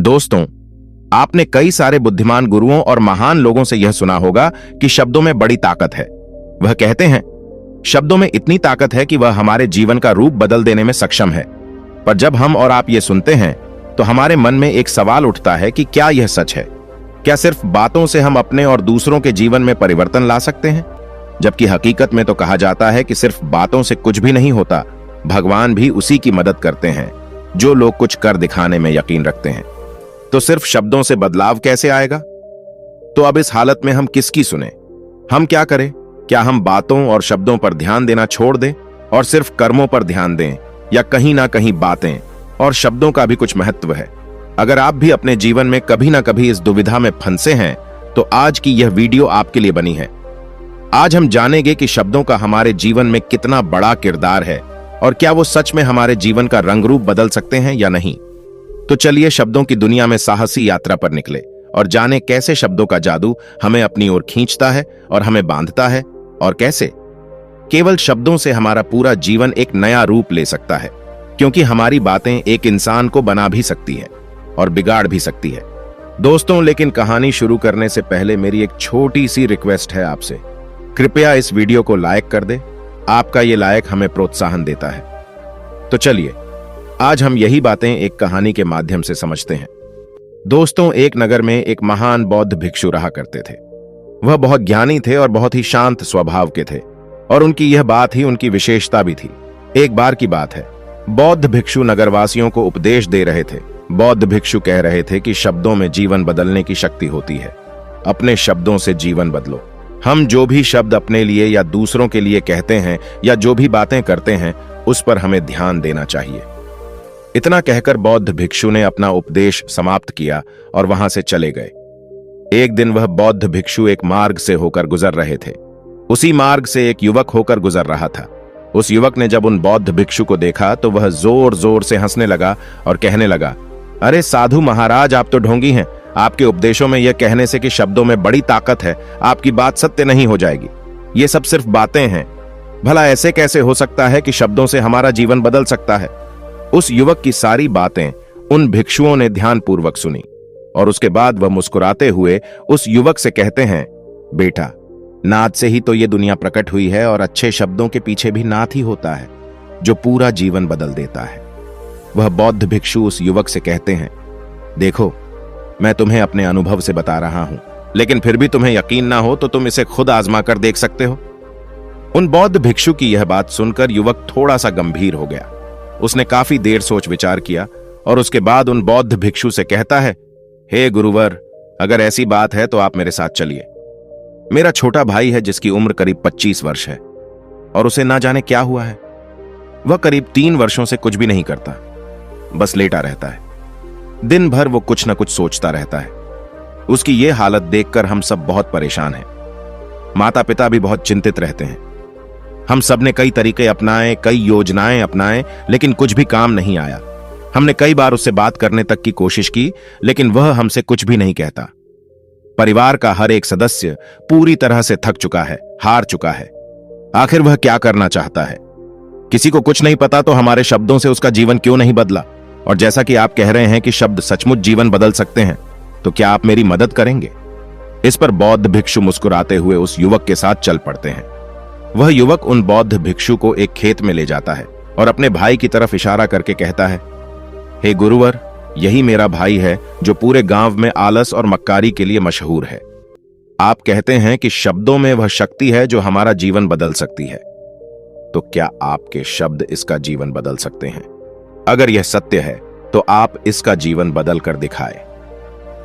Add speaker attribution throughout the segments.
Speaker 1: दोस्तों, आपने कई सारे बुद्धिमान गुरुओं और महान लोगों से यह सुना होगा कि शब्दों में बड़ी ताकत है। वह कहते हैं, शब्दों में इतनी ताकत है कि वह हमारे जीवन का रूप बदल देने में सक्षम है। पर जब हम और आप ये सुनते हैं तो हमारे मन में एक सवाल उठता है कि क्या यह सच है? क्या सिर्फ बातों से हम अपने और दूसरों के जीवन में परिवर्तन ला सकते हैं? जबकि हकीकत में तो कहा जाता है कि सिर्फ बातों से कुछ भी नहीं होता, भगवान भी उसी की मदद करते हैं जो लोग कुछ कर दिखाने में यकीन रखते हैं। तो सिर्फ शब्दों से बदलाव कैसे आएगा? तो अब इस हालत में हम किसकी सुने? हम क्या करें? क्या हम बातों और शब्दों पर ध्यान देना छोड़ दें और सिर्फ कर्मों पर ध्यान दें, या कहीं ना कहीं बातें और शब्दों का भी कुछ महत्व है? अगर आप भी अपने जीवन में कभी ना कभी इस दुविधा में फंसे हैं तो आज की यह वीडियो आपके लिए बनी है। आज हम जानेंगे कि शब्दों का हमारे जीवन में कितना बड़ा किरदार है और क्या वो सच में हमारे जीवन का रंग रूप बदल सकते हैं या नहीं। तो चलिए शब्दों की दुनिया में साहसी यात्रा पर निकले और जाने कैसे शब्दों का जादू हमें अपनी ओर खींचता है और हमें बांधता है, और कैसे केवल शब्दों से हमारा पूरा जीवन एक नया रूप ले सकता है, क्योंकि हमारी बातें एक इंसान को बना भी सकती है और बिगाड़ भी सकती है। दोस्तों, लेकिन कहानी शुरू करने से पहले मेरी एक छोटी सी रिक्वेस्ट है आपसे। कृपया इस वीडियो को लाइक कर दे। आपका ये लाइक हमें प्रोत्साहन देता है। तो चलिए आज हम यही बातें एक कहानी के माध्यम से समझते हैं। दोस्तों, एक नगर में एक महान बौद्ध भिक्षु रहा करते थे। वह बहुत ज्ञानी थे और बहुत ही शांत स्वभाव के थे, और उनकी यह बात ही उनकी विशेषता भी थी। एक बार की बात है, बौद्ध भिक्षु नगरवासियों को उपदेश दे रहे थे। बौद्ध भिक्षु कह रहे थे कि शब्दों में जीवन बदलने की शक्ति होती है। अपने शब्दों से जीवन बदलो। हम जो भी शब्द अपने लिए या दूसरों के लिए कहते हैं या जो भी बातें करते हैं, उस पर हमें ध्यान देना चाहिए। इतना कहकर बौद्ध भिक्षु ने अपना उपदेश समाप्त किया और वहां से चले गए। एक दिन वह बौद्ध भिक्षु एक मार्ग से होकर गुजर रहे थे। उसी मार्ग से एक युवक होकर गुजर रहा था। उस युवक ने जब उन बौद्ध भिक्षु को देखा तो वह जोर जोर से हंसने लगा और कहने लगा, अरे साधु महाराज, आप तो ढोंगी हैं। आपके उपदेशों में यह कहने से कि शब्दों में बड़ी ताकत है, आपकी बात सत्य नहीं हो जाएगी। ये सब सिर्फ बातें हैं। भला ऐसे कैसे हो सकता है कि शब्दों से हमारा जीवन बदल सकता है? उस युवक की सारी बातें उन भिक्षुओं ने ध्यानपूर्वक सुनी, और उसके बाद वह मुस्कुराते हुए उस युवक से कहते हैं, बेटा, नाद से ही तो ये दुनिया प्रकट हुई है, और अच्छे शब्दों के पीछे भी नाद ही होता है जो पूरा जीवन बदल देता है। वह बौद्ध भिक्षु उस युवक से कहते हैं, देखो, मैं तुम्हें अपने अनुभव से बता रहा हूं, लेकिन फिर भी तुम्हें यकीन ना हो तो तुम इसे खुद आजमा कर देख सकते हो। उन बौद्ध भिक्षु की यह बात सुनकर युवक थोड़ा सा गंभीर हो गया। उसने काफी देर सोच विचार किया और उसके बाद उन बौद्ध भिक्षु से कहता है, हे गुरुवर, अगर ऐसी बात है तो आप मेरे साथ चलिए। मेरा छोटा भाई है जिसकी उम्र करीब 25 वर्ष है, और उसे ना जाने क्या हुआ है। वह करीब 3 वर्षों से कुछ भी नहीं करता, बस लेटा रहता है। दिन भर वो कुछ न कुछ सोचता रहता है। उसकी ये हालत देखकर हम सब बहुत परेशान हैं। माता पिता भी बहुत चिंतित रहते हैं। हम सब ने कई तरीके अपनाए, कई योजनाएं अपनाए, लेकिन कुछ भी काम नहीं आया। हमने कई बार उससे बात करने तक की कोशिश की, लेकिन वह हमसे कुछ भी नहीं कहता। परिवार का हर एक सदस्य पूरी तरह से थक चुका है, हार चुका है। आखिर वह क्या करना चाहता है? किसी को कुछ नहीं पता तो हमारे शब्दों से उसका जीवन क्यों नहीं बदला? और जैसा कि आप कह रहे हैं कि शब्द सचमुच जीवन बदल सकते हैं, तो क्या आप मेरी मदद करेंगे? इस पर बौद्ध भिक्षु मुस्कुराते हुए उस युवक के साथ चल पड़ते हैं। वह युवक उन बौद्ध भिक्षु को एक खेत में ले जाता है और अपने भाई की तरफ इशारा करके कहता है, हे गुरुवर, यही मेरा भाई है जो पूरे गांव में आलस और मक्कारी के लिए मशहूर है। आप कहते हैं कि शब्दों में वह शक्ति है जो हमारा जीवन बदल सकती है। तो क्या आपके शब्द इसका जीवन बदल सकते हैं? अगर यह सत्य है तो आप इसका जीवन बदल कर दिखाए।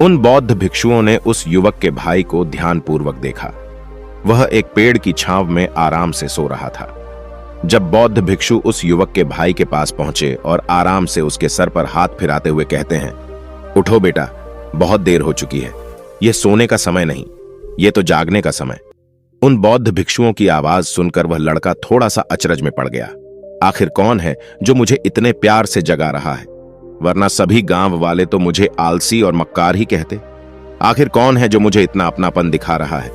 Speaker 1: उन बौद्ध भिक्षुओं ने उस युवक के भाई को ध्यानपूर्वक देखा। वह एक पेड़ की छांव में आराम से सो रहा था। जब बौद्ध भिक्षु उस युवक के भाई के पास पहुंचे और आराम से उसके सर पर हाथ फिराते हुए कहते हैं, उठो बेटा, बहुत देर हो चुकी है। यह सोने का समय नहीं, यह तो जागने का समय। उन बौद्ध भिक्षुओं की आवाज सुनकर वह लड़का थोड़ा सा अचरज में पड़ गया। आखिर कौन है जो मुझे इतने प्यार से जगा रहा है? वरना सभी गांव वाले तो मुझे आलसी और मक्कार ही कहते। आखिर कौन है जो मुझे इतना अपनापन दिखा रहा है?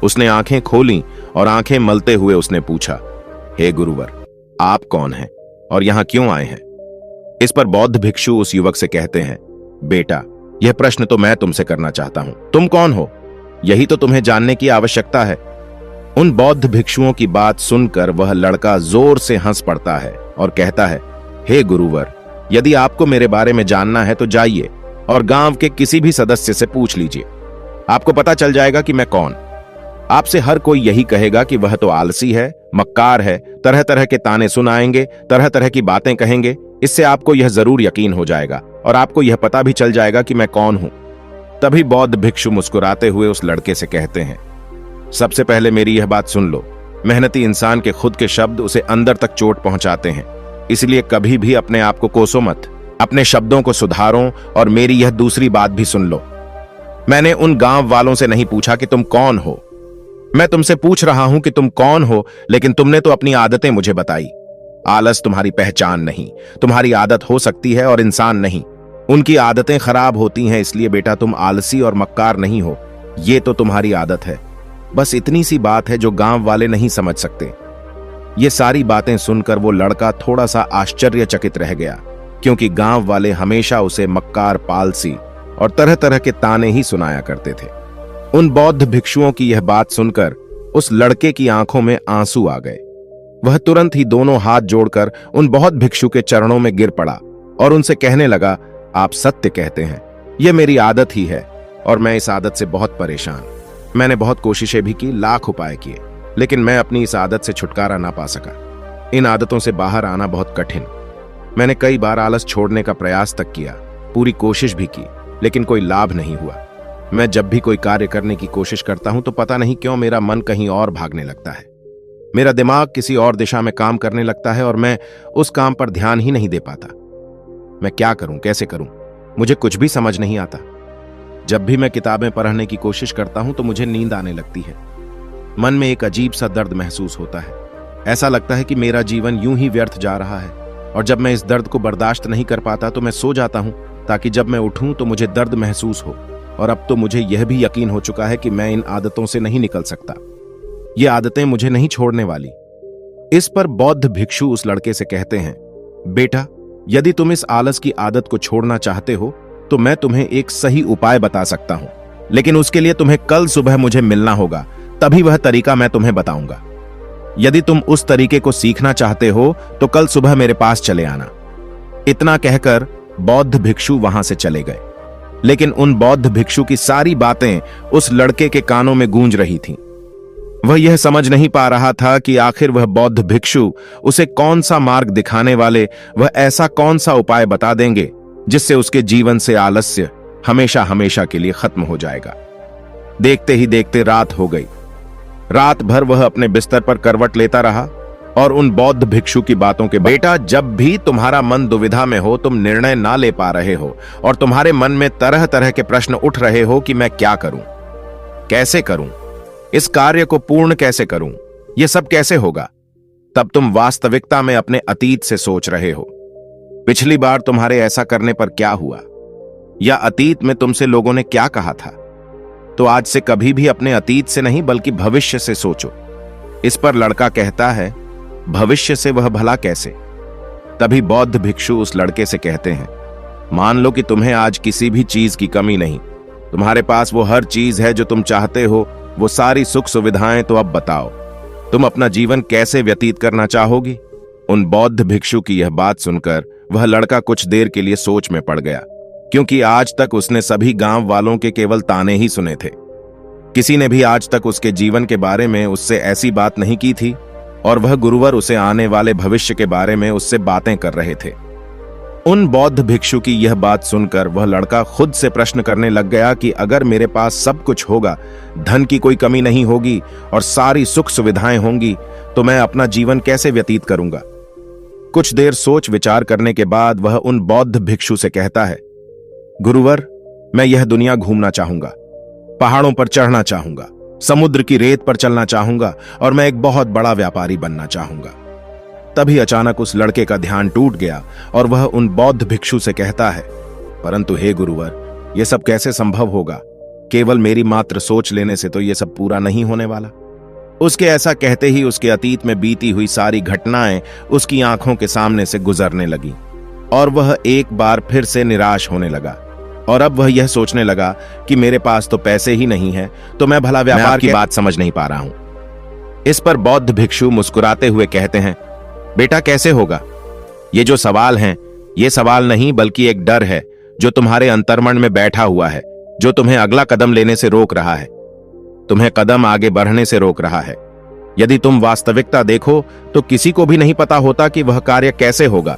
Speaker 1: उसने आंखें खोलीं और आंखें मलते हुए उसने पूछा, हे गुरुवर, आप कौन हैं और यहां क्यों आए हैं? इस पर बौद्ध भिक्षु उस युवक से कहते हैं, बेटा, यह प्रश्न तो मैं तुमसे करना चाहता हूं, तुम कौन हो? यही तो तुम्हें जानने की आवश्यकता है। उन बौद्ध भिक्षुओं की बात सुनकर वह लड़का जोर से हंस पड़ता है और कहता है, हे गुरुवर, यदि आपको मेरे बारे में जानना है तो जाइए और गांव के किसी भी सदस्य से पूछ लीजिए। आपको पता चल जाएगा कि मैं कौन। आपसे हर कोई यही कहेगा कि वह तो आलसी है, मक्कार है, तरह तरह के ताने सुनाएंगे, तरह तरह की बातें कहेंगे। इससे आपको यह जरूर यकीन हो जाएगा और आपको यह पता भी चल जाएगा कि मैं कौन हूं। तभी बौद्ध भिक्षु मुस्कुराते हुए उस लड़के से कहते हैं, सबसे पहले मेरी यह बात सुन लो। मेहनती इंसान के खुद के शब्द उसे अंदर तक चोट पहुंचाते हैं, इसलिए कभी भी अपने आप को कोसो मत। अपने शब्दों को सुधारो और मेरी यह दूसरी बात भी सुन लो। मैंने उन गांव वालों से नहीं पूछा कि तुम कौन हो, मैं तुमसे पूछ रहा हूं कि तुम कौन हो, लेकिन तुमने तो अपनी आदतें मुझे बताई। आलस तुम्हारी पहचान नहीं, तुम्हारी आदत हो सकती है और इंसान नहीं। उनकी आदतें खराब होती हैं, इसलिए बेटा तुम आलसी और मक्कार नहीं हो, ये तो तुम्हारी आदत है। बस इतनी सी बात है जो गांव वाले नहीं समझ सकते। ये सारी बातें सुनकर वो लड़का थोड़ा सा आश्चर्यचकित रह गया, क्योंकि गांव वाले हमेशा उसे मक्कार, पालसी और तरह तरह के ताने ही सुनाया करते थे। उन बौद्ध भिक्षुओं की यह बात सुनकर उस लड़के की आंखों में आंसू आ गए। वह तुरंत ही दोनों हाथ जोड़कर उन बौद्ध भिक्षु के चरणों में गिर पड़ा और उनसे कहने लगा, आप सत्य कहते हैं, यह मेरी आदत ही है और मैं इस आदत से बहुत परेशान। मैंने बहुत कोशिशें भी की, लाख उपाय किए, लेकिन मैं अपनी इस आदत से छुटकारा ना पा सका। इन आदतों से बाहर आना बहुत कठिन। मैंने कई बार आलस छोड़ने का प्रयास तक किया, पूरी कोशिश भी की, लेकिन कोई लाभ नहीं हुआ। मैं जब भी कोई कार्य करने की कोशिश करता हूं तो पता नहीं क्यों मेरा मन कहीं और भागने लगता है। मेरा दिमाग किसी और दिशा में काम करने लगता है और मैं उस काम पर ध्यान ही नहीं दे पाता। मैं क्या करूं, कैसे करूं, मुझे कुछ भी समझ नहीं आता। जब भी मैं किताबें पढ़ने की कोशिश करता हूं तो मुझे नींद आने लगती है। मन में एक अजीब सा दर्द महसूस होता है। ऐसा लगता है कि मेरा जीवन यूं ही व्यर्थ जा रहा है, और जब मैं इस दर्द को बर्दाश्त नहीं कर पाता तो मैं सो जाता हूं, ताकि जब मैं उठूं तो मुझे दर्द महसूस हो। और अब तो मुझे यह भी यकीन हो चुका है कि मैं इन आदतों से नहीं निकल सकता। ये आदतें मुझे नहीं छोड़ने वाली। इस पर बौद्ध भिक्षु उस लड़के से कहते हैं, बेटा, यदि तुम इस आलस की आदत को छोड़ना चाहते हो तो मैं तुम्हें एक सही उपाय बता सकता हूं, लेकिन उसके लिए तुम्हें कल सुबह मुझे मिलना होगा, तभी वह तरीका मैं तुम्हें बताऊंगा। यदि तुम उस तरीके को सीखना चाहते हो तो कल सुबह मेरे पास चले आना। इतना कहकर बौद्ध भिक्षु वहां से चले गए, लेकिन उन बौद्ध भिक्षु की सारी बातें उस लड़के के कानों में गूंज रही थीं। वह यह समझ नहीं पा रहा था कि आखिर वह बौद्ध भिक्षु उसे कौन सा मार्ग दिखाने वाले, वह ऐसा कौन सा उपाय बता देंगे जिससे उसके जीवन से आलस्य हमेशा हमेशा के लिए खत्म हो जाएगा। देखते ही देखते रात हो गई। रात भर वह अपने बिस्तर पर करवट लेता रहा और उन बौद्ध भिक्षु की बातों के बेटा, जब भी तुम्हारा मन दुविधा में हो, तुम निर्णय ना ले पा रहे हो और तुम्हारे मन में तरह तरह के प्रश्न उठ रहे हो कि मैं क्या करूं, कैसे करूं, इस कार्य को पूर्ण कैसे करूं, यह सब कैसे होगा, तब तुम वास्तविकता में अपने अतीत से सोच रहे हो। पिछली बार तुम्हारे ऐसा करने पर क्या हुआ, या अतीत में तुमसे लोगों ने क्या कहा था। तो आज से कभी भी अपने अतीत से नहीं बल्कि भविष्य से सोचो। इस पर लड़का कहता है, भविष्य से वह भला कैसे? तभी बौद्ध भिक्षु उस लड़के से कहते हैं, मान लो कि तुम्हें आज किसी भी चीज की कमी नहीं, तुम्हारे पास वो हर चीज है जो तुम चाहते हो, वो सारी सुख सुविधाएं। तो अब बताओ, तुम अपना जीवन कैसे व्यतीत करना चाहोगी? उन बौद्ध भिक्षु की यह बात सुनकर वह लड़का कुछ देर के लिए सोच में पड़ गया, क्योंकि आज तक उसने सभी गांव वालों के केवल ताने ही सुने थे। किसी ने भी आज तक उसके जीवन के बारे में उससे ऐसी बात नहीं की थी, और वह गुरुवर उसे आने वाले भविष्य के बारे में उससे बातें कर रहे थे। उन बौद्ध भिक्षु की यह बात सुनकर वह लड़का खुद से प्रश्न करने लग गया कि अगर मेरे पास सब कुछ होगा, धन की कोई कमी नहीं होगी और सारी सुख सुविधाएं होंगी, तो मैं अपना जीवन कैसे व्यतीत करूंगा? कुछ देर सोच विचार करने के बाद वह उन बौद्ध भिक्षु से कहता है, गुरुवर, मैं यह दुनिया घूमना चाहूंगा, पहाड़ों पर चढ़ना चाहूंगा, समुद्र की रेत पर चलना चाहूंगा और मैं एक बहुत बड़ा व्यापारी बनना चाहूंगा। तभी अचानक उस लड़के का ध्यान टूट गया और वह उन बौद्ध भिक्षु से कहता है, परंतु हे गुरुवर, यह सब कैसे संभव होगा? केवल मेरी मात्र सोच लेने से तो यह सब पूरा नहीं होने वाला। उसके ऐसा कहते ही उसके अतीत में बीती हुई सारी घटनाएं उसकी आंखों के सामने से गुजरने लगी और वह एक बार फिर से निराश होने लगा। और अब वह यह सोचने लगा कि मेरे पास तो पैसे ही नहीं है, तो मैं भला व्यापार की बात समझ नहीं पा रहा हूं। इस पर बौद्ध भिक्षु मुस्कुराते हुए कहते हैं, बेटा कैसे होगा? ये जो सवाल हैं, ये सवाल नहीं बल्कि एक डर है जो तुम्हारे अंतर्मन में बैठा हुआ है, जो तुम्हें अगला कदम लेने से रोक रहा है, तुम्हें कदम आगे बढ़ने से रोक रहा है। यदि तुम वास्तविकता देखो तो किसी को भी नहीं पता होता कि वह कार्य कैसे होगा,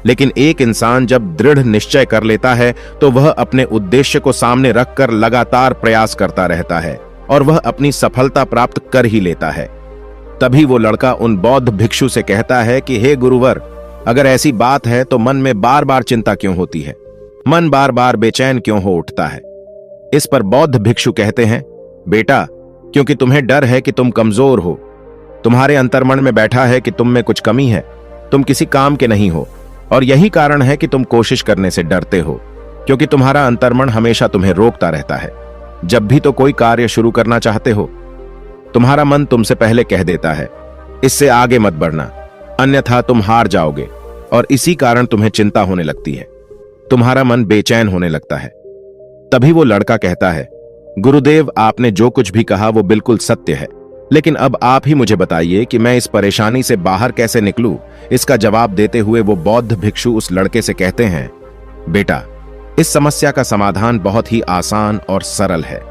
Speaker 1: लेकिन एक इंसान जब दृढ़ निश्चय कर लेता है तो वह अपने उद्देश्य को सामने रखकर लगातार प्रयास करता रहता है और वह अपनी सफलता प्राप्त कर ही लेता है। तभी वो लड़का उन बौद्ध भिक्षु से कहता है कि हे गुरुवर, अगर ऐसी बात है तो मन में बार बार चिंता क्यों होती है, मन बार बार बेचैन क्यों हो उठता है? इस पर बौद्ध भिक्षु कहते हैं, बेटा क्योंकि तुम्हें डर है कि तुम कमजोर हो, तुम्हारे अंतर्मन में बैठा है कि तुम में कुछ कमी है, तुम किसी काम के नहीं हो, और यही कारण है कि तुम कोशिश करने से डरते हो, क्योंकि तुम्हारा अंतर्मन हमेशा तुम्हें रोकता रहता है। जब भी तो कोई कार्य शुरू करना चाहते हो, तुम्हारा मन तुमसे पहले कह देता है, इससे आगे मत बढ़ना, अन्यथा तुम हार जाओगे, और इसी कारण तुम्हें चिंता होने लगती है, तुम्हारा मन बेचैन होने लगता है। तभी वो लड़का कहता है, गुरुदेव आपने जो कुछ भी कहा वो बिल्कुल सत्य है, लेकिन अब आप ही मुझे बताइए कि मैं इस परेशानी से बाहर कैसे निकलूं। इसका जवाब देते हुए वो बौद्ध भिक्षु उस लड़के से कहते हैं, बेटा इस समस्या का समाधान बहुत ही आसान और सरल है।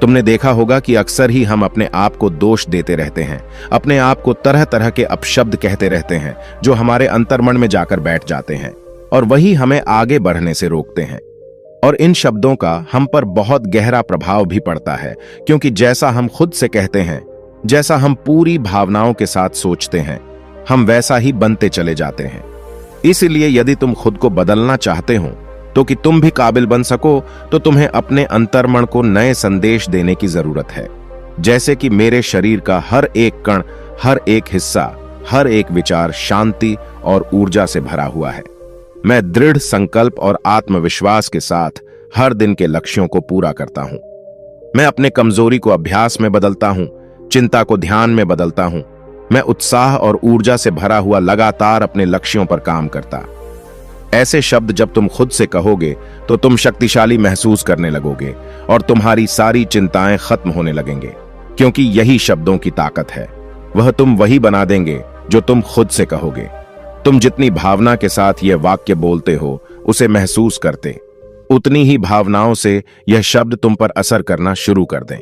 Speaker 1: तुमने देखा होगा कि अक्सर ही हम अपने आप को दोष देते रहते हैं, अपने आप को तरह तरह के अपशब्द कहते रहते हैं जो हमारे अंतर्मन में जाकर बैठ जाते हैं और वही हमें आगे बढ़ने से रोकते हैं। और इन शब्दों का हम पर बहुत गहरा प्रभाव भी पड़ता है, क्योंकि जैसा हम खुद से कहते हैं, जैसा हम पूरी भावनाओं के साथ सोचते हैं, हम वैसा ही बनते चले जाते हैं। इसलिए यदि तुम खुद को बदलना चाहते हो तो कि तुम भी काबिल बन सको, तो तुम्हें अपने अंतर्मन को नए संदेश देने की जरूरत है। जैसे कि मेरे शरीर का हर एक कण, हर एक हिस्सा, हर एक विचार शांति और ऊर्जा से भरा हुआ है। मैं दृढ़ संकल्प और आत्मविश्वास के साथ हर दिन के लक्ष्यों को पूरा करता हूं। मैं अपने कमजोरी को अभ्यास में बदलता हूं, चिंता को ध्यान में बदलता हूं। मैं उत्साह और ऊर्जा से भरा हुआ लगातार अपने लक्ष्यों पर काम करता। ऐसे शब्द जब तुम खुद से कहोगे तो तुम शक्तिशाली महसूस करने लगोगे और तुम्हारी सारी चिंताएं खत्म होने लगेंगे, क्योंकि यही शब्दों की ताकत है। वह तुम वही बना देंगे जो तुम खुद से कहोगे। तुम जितनी भावना के साथ यह वाक्य बोलते हो, उसे महसूस करते, उतनी ही भावनाओं से यह शब्द तुम पर असर करना शुरू कर दें।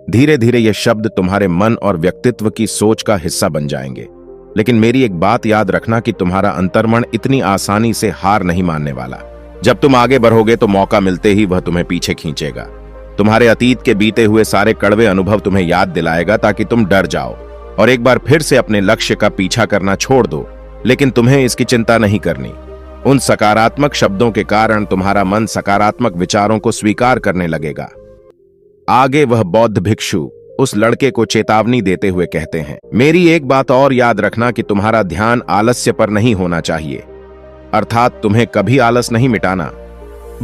Speaker 1: धीरे धीरे ये शब्द तुम्हारे मन और व्यक्तित्व की सोच का हिस्सा बन जाएंगे। लेकिन मेरी एक बात याद रखना कि तुम्हारा अंतर्मन इतनी आसानी से हार नहीं मानने वाला। जब तुम आगे बढ़ोगे तो मौका मिलते ही वह तुम्हें पीछे खींचेगा। तुम्हारे अतीत के बीते हुए सारे कड़वे अनुभव तुम्हें याद दिलाएगा ताकि तुम डर जाओ और एक बार फिर से अपने लक्ष्य का पीछा करना छोड़ दो। लेकिन तुम्हें इसकी चिंता नहीं करनी। उन सकारात्मक शब्दों के कारण तुम्हारा मन सकारात्मक विचारों को स्वीकार करने लगेगा। आगे वह बौद्ध भिक्षु उस लड़के को चेतावनी देते हुए कहते हैं, मेरी एक बात और याद रखना कि तुम्हारा ध्यान आलस्य पर नहीं होना चाहिए। अर्थात तुम्हें कभी आलस नहीं मिटाना,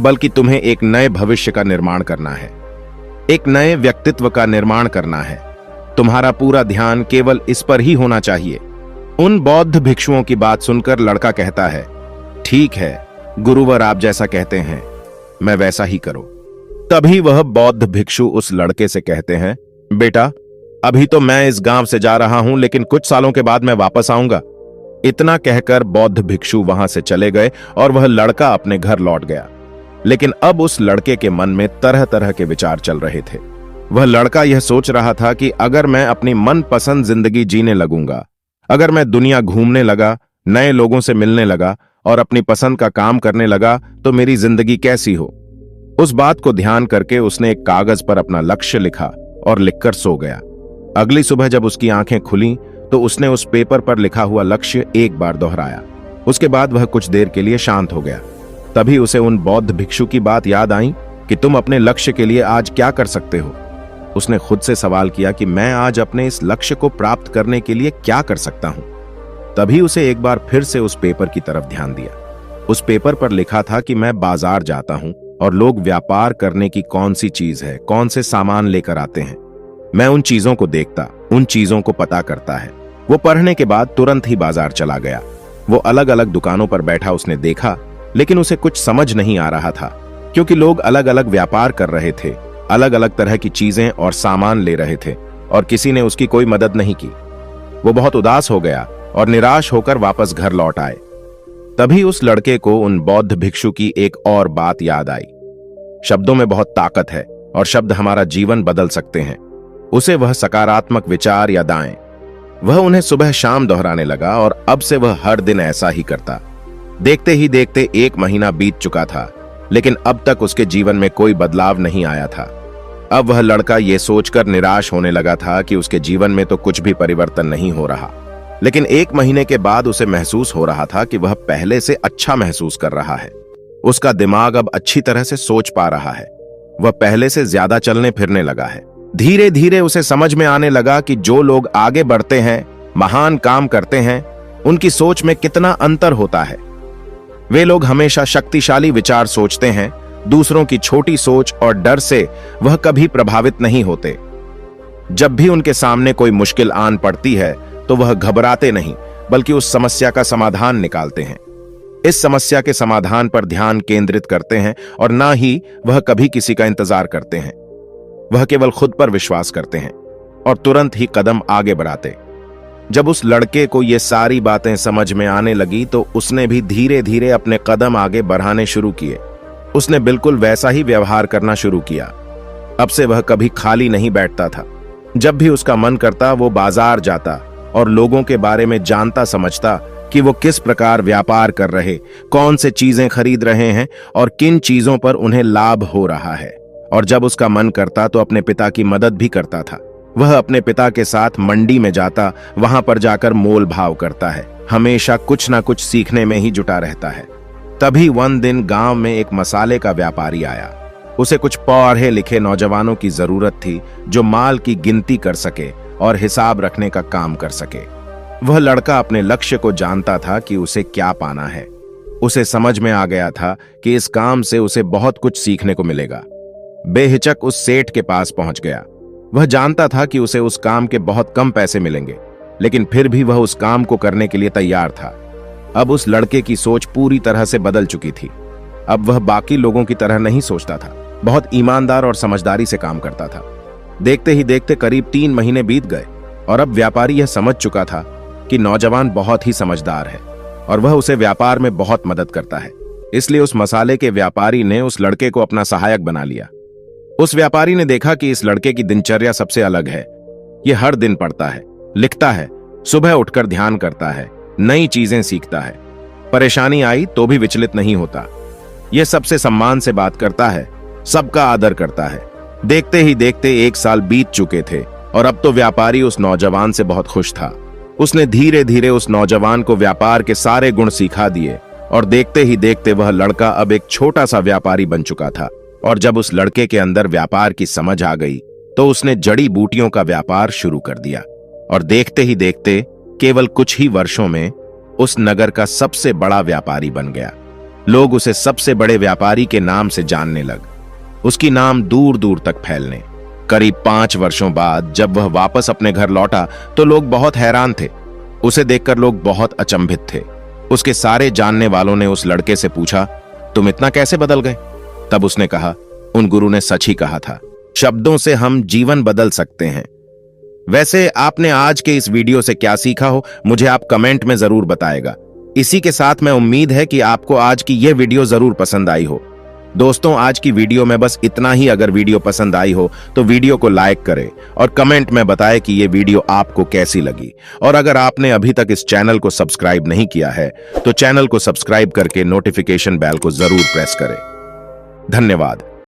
Speaker 1: बल्कि तुम्हें एक नए भविष्य का निर्माण करना है, एक नए व्यक्तित्व का निर्माण करना है। तुम्हारा पूरा ध्यान केवल इस पर ही होना चाहिए। उन बौद्ध भिक्षुओं की बात सुनकर लड़का कहता है, ठीक है गुरुवर, आप जैसा कहते हैं मैं वैसा ही करो। तभी वह बौद्ध भिक्षु उस लड़के से कहते हैं, बेटा अभी तो मैं इस गांव से जा रहा हूं, लेकिन कुछ सालों के बाद मैं वापस आऊंगा। इतना कहकर बौद्ध भिक्षु वहां से चले गए और वह लड़का अपने घर लौट गया। लेकिन अब उस लड़के के मन में तरह तरह के विचार चल रहे थे। वह लड़का यह सोच रहा था कि अगर मैं अपनी मनपसंद जिंदगी जीने लगूंगा, अगर मैं दुनिया घूमने लगा, नए लोगों से मिलने लगा और अपनी पसंद का काम करने लगा, तो मेरी जिंदगी कैसी हो। उस बात को ध्यान करके उसने एक कागज पर अपना लक्ष्य लिखा और लिखकर सो गया। अगली सुबह जब उसकी आंखें खुली तो उसने उस पेपर पर लिखा हुआ लक्ष्य एक बार दोहराया। उसके बाद वह कुछ देर के लिए शांत हो गया। तभी उसे उन बौद्ध भिक्षु की बात याद आई कि तुम अपने लक्ष्य के लिए आज क्या कर सकते हो। उसने खुद से सवाल किया कि मैं आज अपने इस लक्ष्य को प्राप्त करने के लिए क्या कर सकता हूं। तभी उसे एक बार फिर से उस पेपर की तरफ ध्यान दिया। उस पेपर पर लिखा था कि मैं बाजार जाता हूं और लोग व्यापार करने की कौन सी चीज है, कौन से सामान लेकर आते हैं, मैं उन चीजों को देखता, उन चीजों को पता करता है। वो पढ़ने के बाद तुरंत ही बाजार चला गया। वो अलग अलग दुकानों पर बैठा उसने देखा, लेकिन उसे कुछ समझ नहीं आ रहा था। क्योंकि लोग अलग अलग व्यापार कर रहे थे, अलग अलग तरह की चीजें और सामान ले रहे थे और किसी ने उसकी कोई मदद नहीं की। वो बहुत उदास हो गया और निराश होकर वापस घर लौट आए। तभी उस लड़के को उन बौद्ध भिक्षु की एक और बात याद आई। शब्दों में बहुत ताकत है और शब्द हमारा जीवन बदल सकते हैं। उसे वह सकारात्मक विचार याद आए। वह उन्हें सुबह शाम दोहराने लगा और अब से वह हर दिन ऐसा ही करता। देखते ही देखते 1 महीना बीत चुका था, लेकिन अब तक उसके जीवन में कोई बदलाव नहीं आया था। अब वह लड़का यह सोचकर निराश होने लगा था कि उसके जीवन में तो कुछ भी परिवर्तन नहीं हो रहा। लेकिन 1 महीने के बाद उसे महसूस हो रहा था कि वह पहले से अच्छा महसूस कर रहा है। उसका दिमाग अब अच्छी तरह से सोच पा रहा है। वह पहले से ज्यादा चलने फिरने लगा है। धीरे धीरे उसे समझ में आने लगा कि जो लोग आगे बढ़ते हैं, महान काम करते हैं, उनकी सोच में कितना अंतर होता है। वे लोग हमेशा शक्तिशाली विचार सोचते हैं। दूसरों की छोटी सोच और डर से वह कभी प्रभावित नहीं होते। जब भी उनके सामने कोई मुश्किल आन पड़ती है तो वह घबराते नहीं, बल्कि उस समस्या का समाधान निकालते हैं। इस समस्या के समाधान पर ध्यान केंद्रित करते हैं और ना ही वह कभी किसी का इंतजार करते हैं। वह केवल खुद पर विश्वास करते हैं और तुरंत ही कदम आगे बढ़ाते। जब उस लड़के को ये सारी बातें समझ में आने लगी तो उसने भी धीरे धीरे अपने कदम आगे बढ़ाने शुरू किए। उसने बिल्कुल वैसा ही व्यवहार करना शुरू किया। अब से वह कभी खाली नहीं बैठता था। जब भी उसका मन करता वो बाजार जाता और लोगों के बारे में जानता समझता कि वो किस प्रकार व्यापार कर रहे, कौन से चीजें खरीद रहे हैं और किन चीजों पर उन्हें लाभ हो रहा है। और जब उसका मन करता तो अपने पिता की मदद भी करता था। वह अपने पिता के साथ मंडी में जाता, वहां पर जाकर मोल भाव करता है। हमेशा कुछ ना कुछ सीखने में ही जुटा रहता है। तभी one दिन गांव में एक मसाले का व्यापारी आया। उसे कुछ पढ़े लिखे नौजवानों की जरूरत थी जो माल की गिनती कर सके और हिसाब रखने का काम कर सके। वह लड़का अपने लक्ष्य को जानता था कि उसे क्या पाना है। उसे समझ में आ गया था कि इस काम से उसे बहुत कुछ सीखने को मिलेगा। बेहिचक उस सेठ के पास पहुंच गया। वह जानता था कि उसे उस काम के बहुत कम पैसे मिलेंगे, लेकिन फिर भी वह उस काम को करने के लिए तैयार था। अब उस लड़के की सोच पूरी तरह से बदल चुकी थी। अब वह बाकी लोगों की तरह नहीं सोचता था, बहुत ईमानदार और समझदारी से काम करता था। देखते ही देखते करीब 3 महीने बीत गए और अब व्यापारी यह समझ चुका था कि नौजवान बहुत ही समझदार है और वह उसे व्यापार में बहुत मदद करता है। इसलिए उस मसाले के व्यापारी ने उस लड़के को अपना सहायक बना लिया। उस व्यापारी ने देखा कि इस लड़के की दिनचर्या सबसे अलग है। यह हर दिन पढ़ता है, लिखता है, सुबह उठकर ध्यान करता है, नई चीजें सीखता है। परेशानी आई तो भी विचलित नहीं होता। यह सबसे सम्मान से बात करता है, सबका आदर करता है। देखते ही देखते 1 साल बीत चुके थे और अब तो व्यापारी उस नौजवान से बहुत खुश था। उसने धीरे धीरे उस नौजवान को व्यापार के सारे गुण सिखा दिए और देखते ही देखते वह लड़का अब एक छोटा सा व्यापारी बन चुका था। और जब उस लड़के के अंदर व्यापार की समझ आ गई तो उसने जड़ी बूटियों का व्यापार शुरू कर दिया और देखते ही देखते केवल कुछ ही वर्षों में उस नगर का सबसे बड़ा व्यापारी बन गया। लोग उसे सबसे बड़े व्यापारी के नाम से जानने लग। उसकी नाम दूर दूर तक फैलने। करीब 5 वर्षों बाद जब वह वापस अपने घर लौटा तो लोग बहुत हैरान थे। उसे देखकर लोग बहुत अचंभित थे। उसके सारे जानने वालों ने उस लड़के से पूछा, तुम इतना कैसे बदल गए? तब उसने कहा, उन गुरु ने सच ही कहा था, शब्दों से हम जीवन बदल सकते हैं। वैसे आपने आज के इस वीडियो से क्या सीखा हो, मुझे आप कमेंट में जरूर बताएगा। इसी के साथ मैं उम्मीद है कि आपको आज की यह वीडियो जरूर पसंद आई हो। दोस्तों, आज की वीडियो में बस इतना ही। अगर वीडियो पसंद आई हो तो वीडियो को लाइक करें और कमेंट में बताएं कि यह वीडियो आपको कैसी लगी। और अगर आपने अभी तक इस चैनल को सब्सक्राइब नहीं किया है तो चैनल को सब्सक्राइब करके नोटिफिकेशन बेल को जरूर प्रेस करें। धन्यवाद।